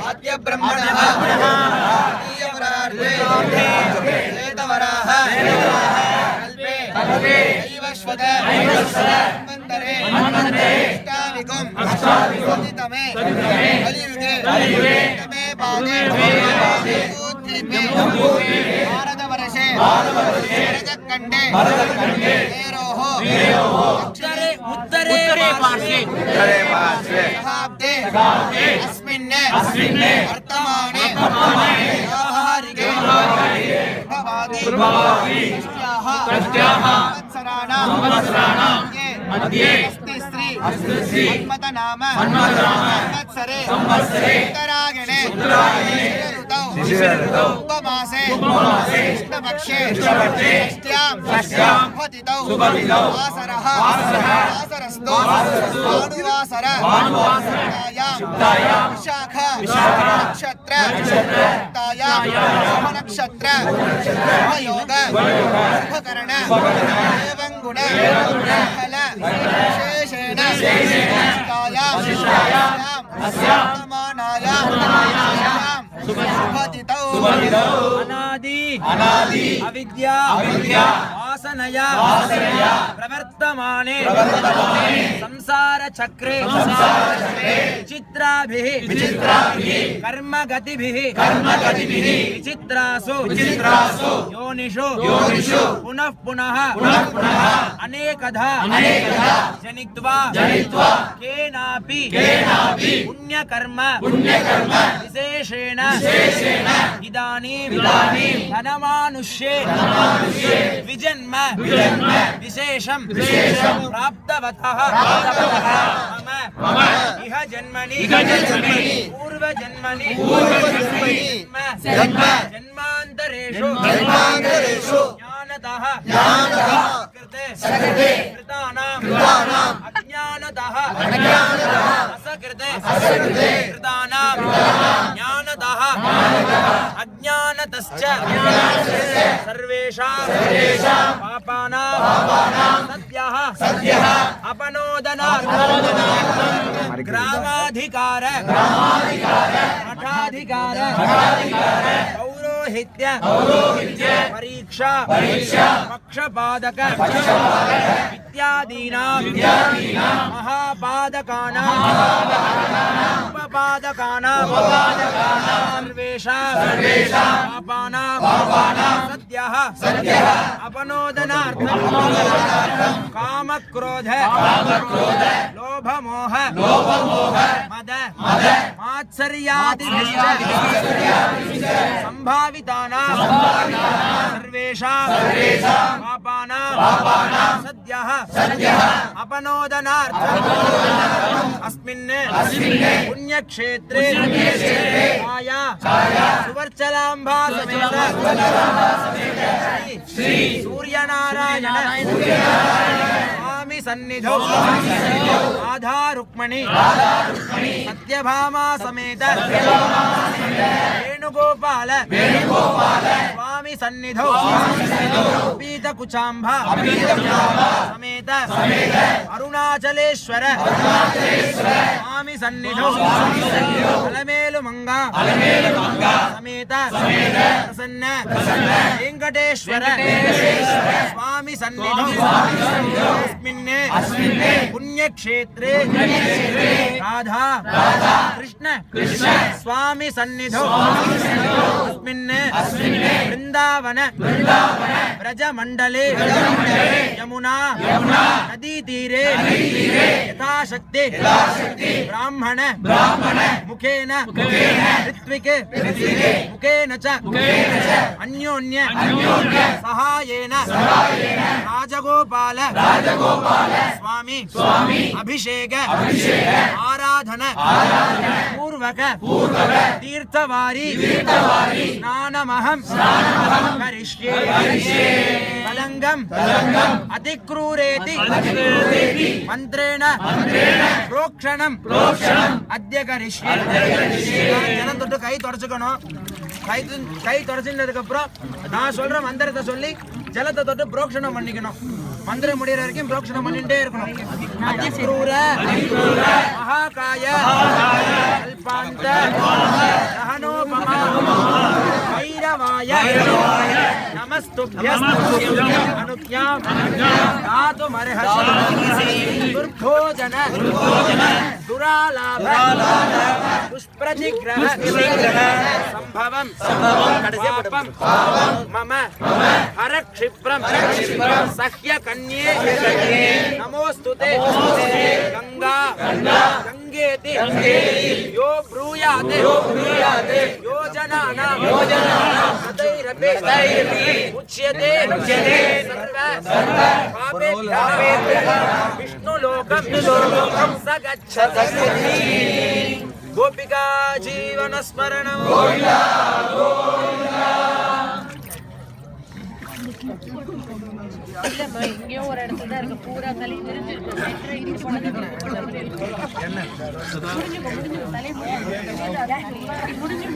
आद्य ब्रह्मणः आदीयवरार्थे वेदवराह कल्पे दैवश्वत मन्वन्तरे अष्टाविकं कलियुगे तमे पादे भारतवर्षे भरतखण्डे उत्तरे पार्श्वे अस्मिन् वर्तमाने व्यावहारिके संवत्सराणां मध्ये अस्ति मन्मथनाम संवत्सरे उत्तरायणे ऋतौ उपमासे कृष्णपक्षे षष्ट्यां शुभतिथौ वासरस्तु भानुवासरयुक्तायां विशाख नक्षत्र योग शुभकरण एवं गुण फल विशेषेण अनादि अविद्या वासनया प्रवर्तमाने संसार चक्रे विचित्राभिः कर्मगतिभिः विचित्रासु योनिषु पुनः पुनः अनेकधा जनित्वा केनापि पुण्यकर्म विशेषेण इदानीं धनमानुष्ये विजन्म विशेषं प्राप्तवतः मम इह जन्मनि पूर्वजन्मनि जन्मान्तरेषु ज्ञानतः कृतानां अज्ञानतः असकृते कृतानां ज्ञानतः अज्ञानतश्च सर्वेषां पापानां सद्यः अपनोदनार्थं ग्रामाधिकार मठाधिकार पौरोहित्य परीक्षा पक्षपादक इत्यादीनां महापादकानां उपपादकानां सर्वेषां पापानां सद्यः अपनोदनार्थं कामक्रोध लोभमोह मद मात्सर्यादिभिश्च संभावितानां सर्वेषां पापानां सद्यः अपनोदनार्थं अस्मिन् पुण्यक्षेत्रे छाया सुवर्चलाम्बा समेत श्री सूर्यनारायण स्वामी सन्निधौ राधा रुक्मणी सत्यभामा समेत वेणुगोपाल स्वामी सन्निधौ पीतकुचाम्बा समेत अरुणाचलेश्वर स्वामी सन्निधौ अलमेलुमंगा समेत प्रसन्न वेंकटेश्वर स्वामी सन्निधौ अस्मिन् पुण्यक्षेत्रे राधा कृष्ण स्वामी सन्निधौ अस्मिन् वृंदावन ब्रजमंडले यमुना नदी तीरे यथाशक्ति ब्राह्मण मुखेन ऋत्विक मुखेन च अन्योन्य सहायेन राजगोपाल स्वामी अभिषेक आराधन पूर्वक तीर्थवारी स्नानमहं करिष्ये कलंगम अतिक्रूरेति मंत्रेण प्रोक्षणम अद्य करिष्ये जनं தொட்டு கை தொடச்சுக்கணும் கை தொடச்சினதுக்கு அப்புறம் நான் சொல்ற மந்திரத்தை சொல்லி ஜலத்தை தொட்டு புரோக்ஷணம் பண்ணிக்கணும் மந்திரம் முடியற வரைக்கும் புரோக்ஷணம் பண்ணிட்டே இருக்கணும் அதிக்ரூர மகாகாய கல்பாந்த भैरवाय नमस्तुभ्यं अनुज्ञां दातुमर्हसि दुर्भोजन दुरालाभ दुष्प्रतिग्रह संभवं पापं मम हरक्षिप्रं सह्यकन्ये नमोस्तुते गंगा गंगेति यो ब्रूयाते योजनानां सदैरपि उच्यते सर्व पापेभ्यः विष्णुलोकं स गच्छति गोपिका जीवन स्मरणं இல்லம்மா இங்கே ஒரு இடத்துல தான் இருக்கு பூரா தலை தெரிஞ்சிருக்கு மெட்ரோ இடிச்சு போனது முடிஞ்சு